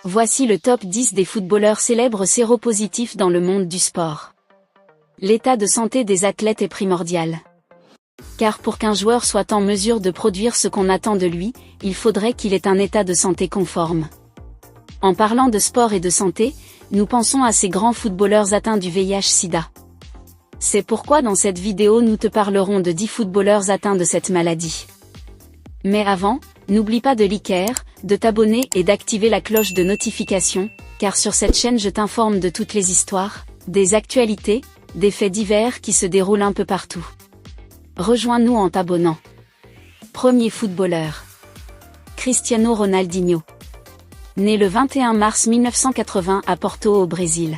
Voici le top 10 des footballeurs célèbres séropositifs dans le monde du sport. L'état de santé des athlètes est primordial. Car pour qu'un joueur soit en mesure de produire ce qu'on attend de lui, il faudrait qu'il ait un état de santé conforme. En parlant de sport et de santé, nous pensons à ces grands footballeurs atteints du VIH/SIDA. C'est pourquoi dans cette vidéo nous te parlerons de 10 footballeurs atteints de cette maladie. Mais avant, n'oublie pas de liker, de t'abonner et d'activer la cloche de notification, car sur cette chaîne je t'informe de toutes les histoires, des actualités, des faits divers qui se déroulent un peu partout. Rejoins-nous en t'abonnant. Premier footballeur. Cristiano Ronaldinho. Né le 21 mars 1980 à Porto au Brésil.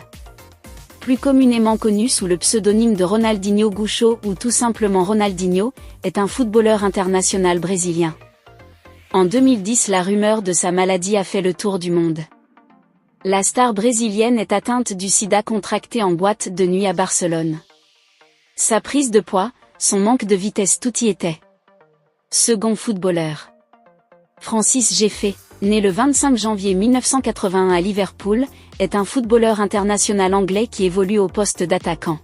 Plus communément connu sous le pseudonyme de Ronaldinho Gaucho ou tout simplement Ronaldinho, est un footballeur international brésilien. En 2010, la rumeur de sa maladie a fait le tour du monde. La star brésilienne est atteinte du sida contracté en boîte de nuit à Barcelone. Sa prise de poids, son manque de vitesse, tout y était. Second footballeur. Francis Jeffé, né le 25 janvier 1981 à Liverpool, est un footballeur international anglais qui évolue au poste d'attaquant.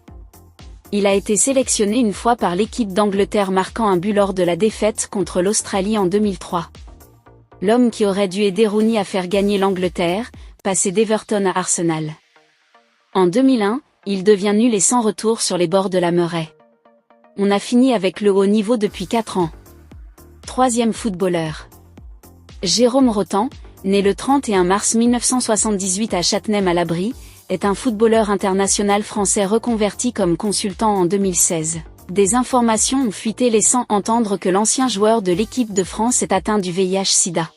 Il a été sélectionné une fois par l'équipe d'Angleterre, marquant un but lors de la défaite contre l'Australie en 2003. L'homme qui aurait dû aider Rooney à faire gagner l'Angleterre, passé d'Everton à Arsenal. En 2001, il devient nul et sans retour sur les bords de la Murray. On a fini avec le haut niveau depuis 4 ans. Troisième footballeur. Jérôme Rotan, né le 31 mars 1978 à Châtenay-Malabry, est un footballeur international français reconverti comme consultant en 2016. Des informations ont fuité laissant entendre que l'ancien joueur de l'équipe de France est atteint du VIH/SIDA.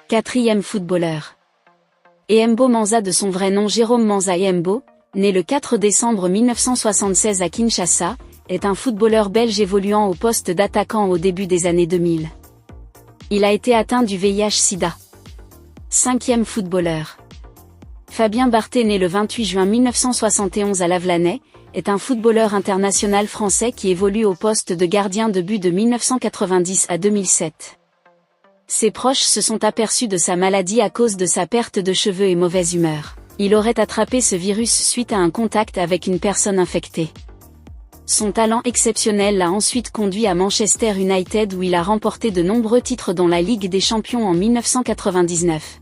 Quatrième footballeur. Eyembo Manza, de son vrai nom Jérôme Manza Eyembo, né le 4 décembre 1976 à Kinshasa, est un footballeur belge évoluant au poste d'attaquant au début des années 2000. Il a été atteint du VIH/SIDA. Cinquième footballeur. Fabien Barthez, né le 28 juin 1971 à Lavelanet, est un footballeur international français qui évolue au poste de gardien de but de 1990 à 2007. Ses proches se sont aperçus de sa maladie à cause de sa perte de cheveux et mauvaise humeur. Il aurait attrapé ce virus suite à un contact avec une personne infectée. Son talent exceptionnel l'a ensuite conduit à Manchester United où il a remporté de nombreux titres dont la Ligue des Champions en 1999.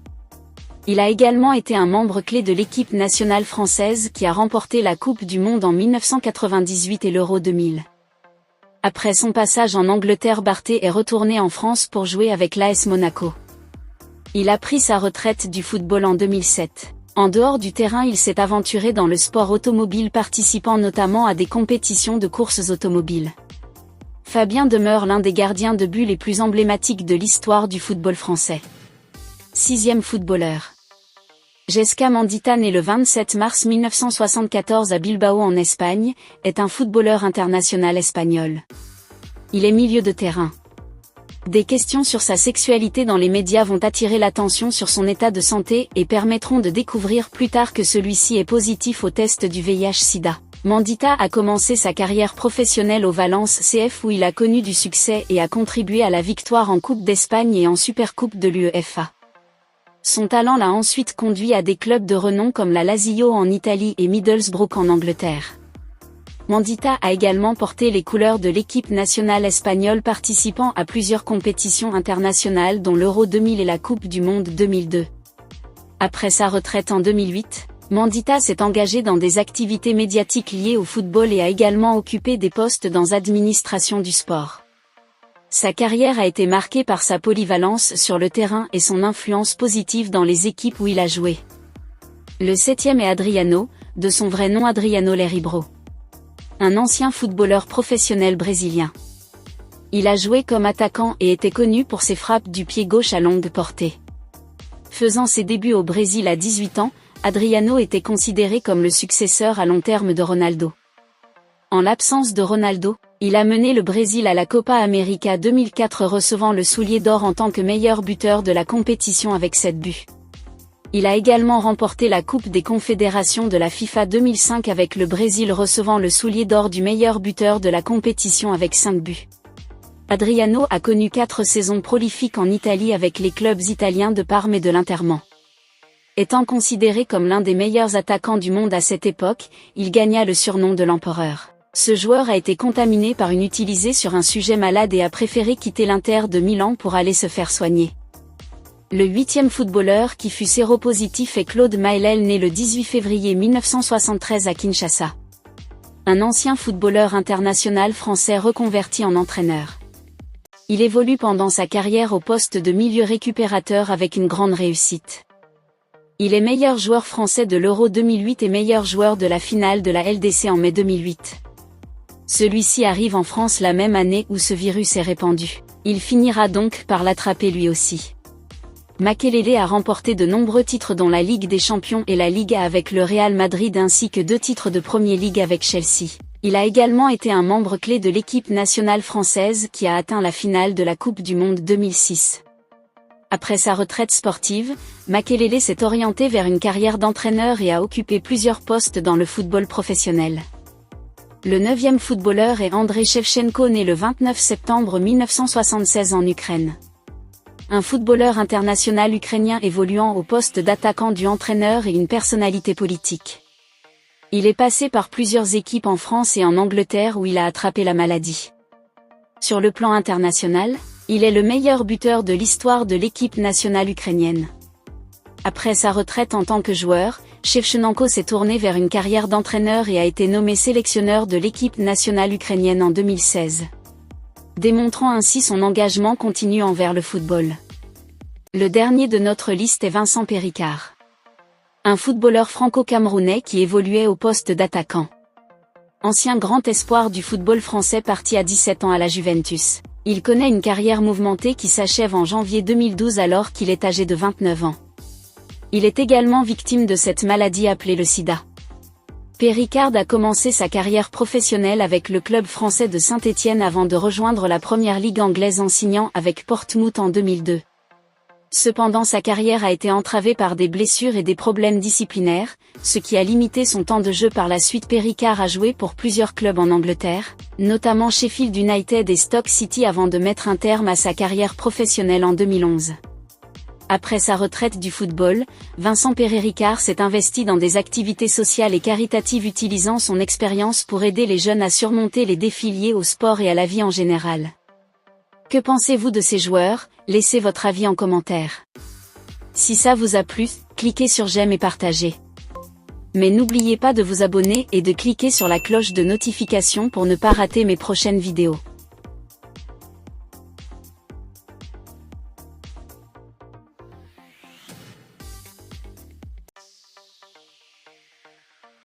Il a également été un membre clé de l'équipe nationale française qui a remporté la Coupe du Monde en 1998 et l'Euro 2000. Après son passage en Angleterre, Barthez est retourné en France pour jouer avec l'AS Monaco. Il a pris sa retraite du football en 2007. En dehors du terrain, il s'est aventuré dans le sport automobile, participant notamment à des compétitions de courses automobiles. Fabien demeure l'un des gardiens de but les plus emblématiques de l'histoire du football français. Sixième footballeur. Jessica Mandita, né le 27 mars 1974 à Bilbao en Espagne, est un footballeur international espagnol. Il est milieu de terrain. Des questions sur sa sexualité dans les médias vont attirer l'attention sur son état de santé et permettront de découvrir plus tard que celui-ci est positif au test du VIH/SIDA. Mandita a commencé sa carrière professionnelle au Valence CF où il a connu du succès et a contribué à la victoire en Coupe d'Espagne et en Supercoupe de l'UEFA. Son talent l'a ensuite conduit à des clubs de renom comme la Lazio en Italie et Middlesbrough en Angleterre. Mandita a également porté les couleurs de l'équipe nationale espagnole, participant à plusieurs compétitions internationales dont l'Euro 2000 et la Coupe du Monde 2002. Après sa retraite en 2008, Mandita s'est engagé dans des activités médiatiques liées au football et a également occupé des postes dans l'administration du sport. Sa carrière a été marquée par sa polyvalence sur le terrain et son influence positive dans les équipes où il a joué. Le septième est Adriano, de son vrai nom Adriano Leribro. Un ancien footballeur professionnel brésilien. Il a joué comme attaquant et était connu pour ses frappes du pied gauche à longue portée. Faisant ses débuts au Brésil à 18 ans, Adriano était considéré comme le successeur à long terme de Ronaldo. En l'absence de Ronaldo, il a mené le Brésil à la Copa América 2004, recevant le soulier d'or en tant que meilleur buteur de la compétition avec 7 buts. Il a également remporté la Coupe des Confédérations de la FIFA 2005 avec le Brésil, recevant le soulier d'or du meilleur buteur de la compétition avec 5 buts. Adriano a connu 4 saisons prolifiques en Italie avec les clubs italiens de Parme et de l'Interman. Étant considéré comme l'un des meilleurs attaquants du monde à cette époque, il gagna le surnom de l'empereur. Ce joueur a été contaminé par une utilisée sur un sujet malade et a préféré quitter l'Inter de Milan pour aller se faire soigner. Le 8e footballeur qui fut séropositif est Claude Mailel, né le 18 février 1973 à Kinshasa. Un ancien footballeur international français reconverti en entraîneur. Il évolue pendant sa carrière au poste de milieu récupérateur avec une grande réussite. Il est meilleur joueur français de l'Euro 2008 et meilleur joueur de la finale de la LDC en mai 2008. Celui-ci arrive en France la même année où ce virus est répandu. Il finira donc par l'attraper lui aussi. Makelele a remporté de nombreux titres dont la Ligue des Champions et la Liga avec le Real Madrid ainsi que 2 titres de Premier League avec Chelsea. Il a également été un membre clé de l'équipe nationale française qui a atteint la finale de la Coupe du Monde 2006. Après sa retraite sportive, Makelele s'est orienté vers une carrière d'entraîneur et a occupé plusieurs postes dans le football professionnel. Le 9e footballeur est Andrei Shevchenko, né le 29 septembre 1976 en Ukraine. Un footballeur international ukrainien évoluant au poste d'attaquant du entraîneur et une personnalité politique. Il est passé par plusieurs équipes en France et en Angleterre où il a attrapé la maladie. Sur le plan international, il est le meilleur buteur de l'histoire de l'équipe nationale ukrainienne. Après sa retraite en tant que joueur, Shevchenko s'est tourné vers une carrière d'entraîneur et a été nommé sélectionneur de l'équipe nationale ukrainienne en 2016. Démontrant ainsi son engagement continu envers le football. Le dernier de notre liste est Vincent Péricard. Un footballeur franco-camerounais qui évoluait au poste d'attaquant. Ancien grand espoir du football français parti à 17 ans à la Juventus. Il connaît une carrière mouvementée qui s'achève en janvier 2012 alors qu'il est âgé de 29 ans. Il est également victime de cette maladie appelée le sida. Péricard a commencé sa carrière professionnelle avec le club français de Saint-Étienne avant de rejoindre la première ligue anglaise en signant avec Portsmouth en 2002. Cependant sa carrière a été entravée par des blessures et des problèmes disciplinaires, ce qui a limité son temps de jeu par la suite. Péricard a joué pour plusieurs clubs en Angleterre, notamment Sheffield United et Stoke City avant de mettre un terme à sa carrière professionnelle en 2011. Après sa retraite du football, Vincent Péricard s'est investi dans des activités sociales et caritatives utilisant son expérience pour aider les jeunes à surmonter les défis liés au sport et à la vie en général. Que pensez-vous de ces joueurs? Laissez votre avis en commentaire. Si ça vous a plu, cliquez sur j'aime et partagez. Mais n'oubliez pas de vous abonner et de cliquer sur la cloche de notification pour ne pas rater mes prochaines vidéos.